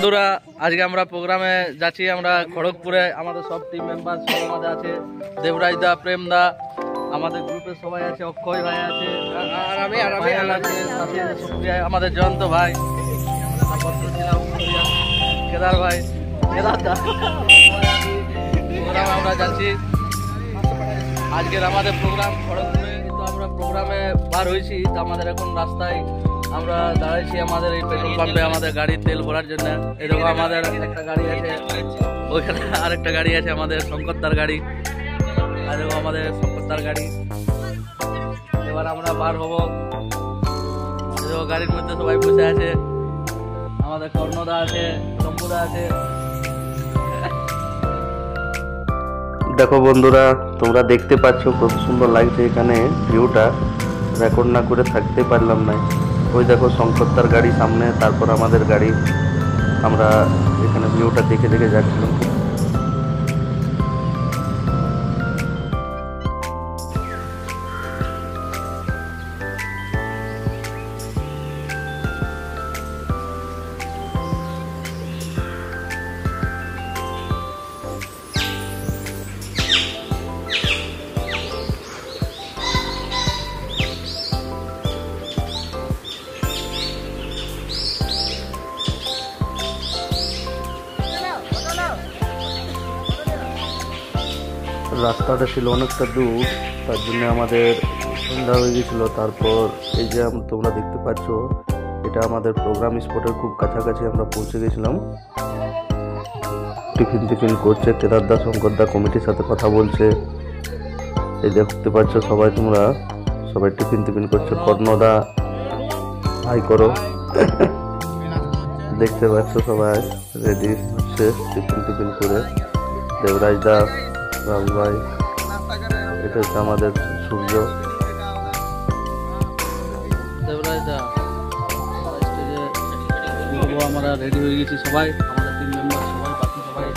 বন্ধুরা, আজকে আমরা প্রোগ্রামে যাচ্ছি। আমরা খড়গপুরে আমাদের সব টিম মেম্বার সব আমাদের আছে। দেবরাজ দা, প্রেম দা, আমাদের গ্রুপে সবাই আছে। অক্ষয় ভাই আছে, আমাদের জয়ন্ত ভাই, কেদার ভাই, কেদার দা। প্রোগ্রামে আমরা যাচ্ছি। আজকের আমাদের প্রোগ্রাম খড়গপুরে। তো আমরা প্রোগ্রামে বার হয়েছি, তো আমাদের এখন রাস্তায় আমরা দাঁড়াইছি আমাদের এই পেট্রোল পাম্পে আমাদের গাড়ির তেল ভরার জন্য। এরকম আমাদের একটা গাড়ি আছে, ওইখানে আরেকটা গাড়ি আছে আমাদের শঙ্করদার গাড়ি, আর এরকম আমাদের শঙ্করদার গাড়ি। এবার আমরা বার হবো। গাড়ির মধ্যে সবাই বসে আছে, আমাদের কর্ণদা আছে, শম্ভুদা আছে। দেখো বন্ধুরা, তোমরা দেখতে পাচ্ছ কত সুন্দর লাগছে এখানে ভিউটা। রেকর্ড না করে থাকতে পারলাম না। ওই দেখো শঙ্করদার গাড়ি সামনে, তারপর আমাদের গাড়ি। আমরা এখানে ভিউটা দেখে দেখে যাচ্ছিলাম। রাস্তাটা ছিল অনেকটা দূর, তার জন্য আমাদের সন্ধ্যা হয়ে গেছিলো। তারপর এই যে তোমরা দেখতে পাচ্ছ, এটা আমাদের প্রোগ্রাম স্পটের খুব কাছাকাছি আমরা পৌঁছে গেছিলাম। টিফিন করছে কেদারদা, শঙ্করদা কমিটির সাথে কথা বলছে। এই দেখতে পাচ্ছ সবাই, তোমরা সবাই টিফিন করছে। কর্ণদা হাই করো। দেখতে পাচ্ছ সবাই রেডি হচ্ছে টিফিন করে। দেবরাজ দা, রাহুল ভাই, এটা হচ্ছে আমাদের সূর্য। দেবরাজ দা স্টেজে আমরা রেডি হয়ে গেছি সবাই, আমাদের টিম মেম্বার সবাই, বাকি সবাই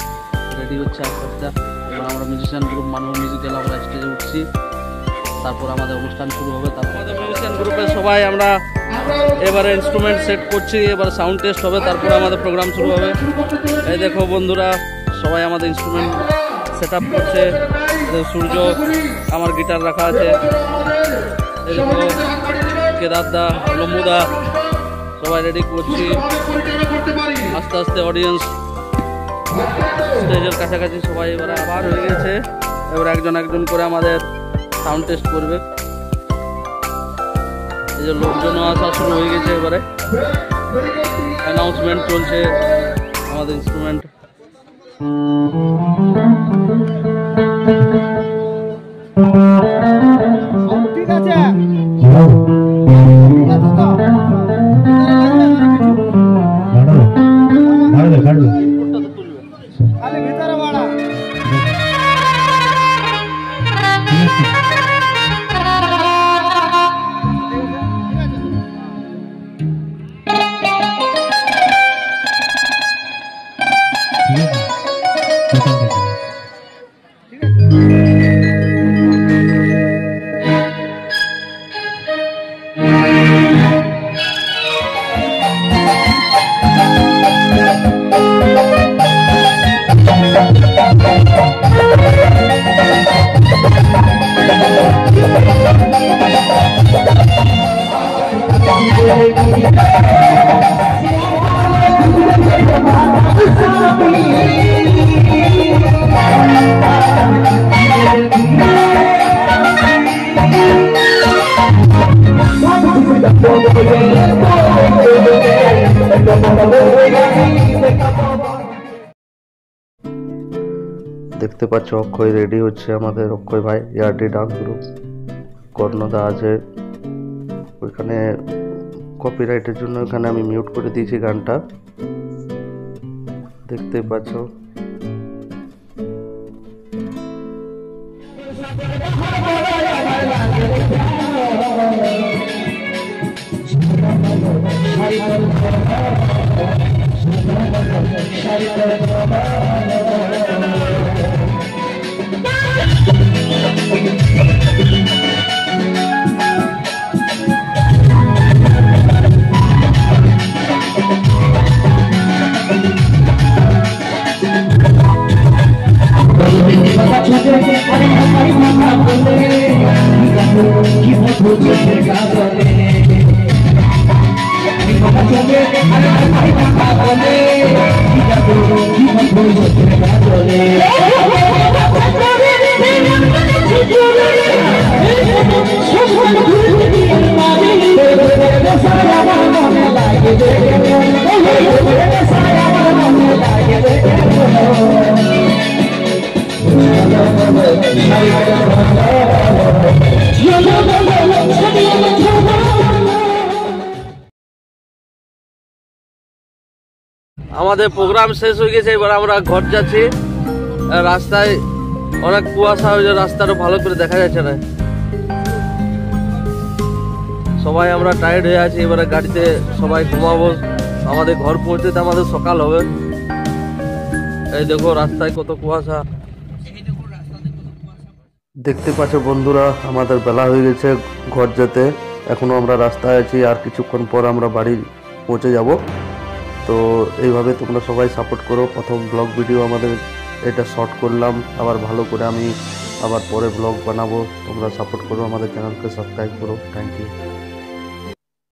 রেডি হচ্ছে আস্তে আস্তে। এবার আমরা মিউজিশিয়ান গ্রুপ মানুষ মিউজিক্যাল আমরা স্টেজে উঠছি, তারপর আমাদের অনুষ্ঠান শুরু হবে। তারপর আমাদের মিউজিশিয়ান গ্রুপের সবাই আমরা এবারে ইনস্ট্রুমেন্ট সেট করছি, এবার সাউন্ড টেস্ট হবে, তারপরে আমাদের প্রোগ্রাম শুরু হবে। এই দেখো বন্ধুরা, সবাই আমাদের ইনস্ট্রুমেন্ট সেট আপ করছে। সূর্য, আমার গিটার রাখা আছে। এরকম কেদারদা, লম্বুদা, সবাই রেডি করছি। আস্তে আস্তে অডিয়েন্স স্টেজের কাছাকাছি সবাই এবারে আবার হয়ে গেছে। এবার একজন একজন করে আমাদের সাউন্ড টেস্ট করবে। এই যে লোকজনও আসা শুরু হয়ে গেছে। এবারে অ্যানাউন্সমেন্ট চলছে আমাদের ইনস্ট্রুমেন্ট। ঠিক আছে, খালি ভিতরে বাড়া। দেখতে পাচ্ছ অক্ষয় রেডি হচ্ছে, আমাদের অক্ষয় ভাই, ইয়ারডি ডান্স গ্রুপ। কর্ণদা আছে ওইখানে। কপিরাইটের জন্য ওখানে আমি মিউট করে দিয়েছি গানটা, দেখতে পাচ্ছ। আমাদের প্রোগ্রাম শেষ হয়ে গেছে, এবার আমরা ঘর যাচ্ছি। রাস্তায় অনেক কুয়াশা হয়েছে, রাস্তাটা ভালো করে দেখা যাচ্ছে না। সবাই আমরা টায়ার্ড হয়ে আছি, এবারে গাড়িতে সবাই ঘুমাবো। আমাদের ঘর পৌঁছতে আমাদের সকাল হবে। এই দেখো রাস্তায় কত কুয়াশা। দেখতে পাচ্ছ বন্ধুরা, আমাদের বেলা হয়ে গেছে ঘর যেতে। এখনো আমরা রাস্তায় আছি, আর কিছুক্ষণ পর আমরা বাড়ি পৌঁছে যাব। তো এইভাবে তোমরা সবাই সাপোর্ট করো। প্রথম ব্লগ ভিডিও আমাদের এটা শর্ট করলাম, আবার ভালো করে আমি আবার পরে ব্লগ বানাবো। তোমরা সাপোর্ট করো, আমাদের চ্যানেলকে সাবস্ক্রাইব করো। Thank you.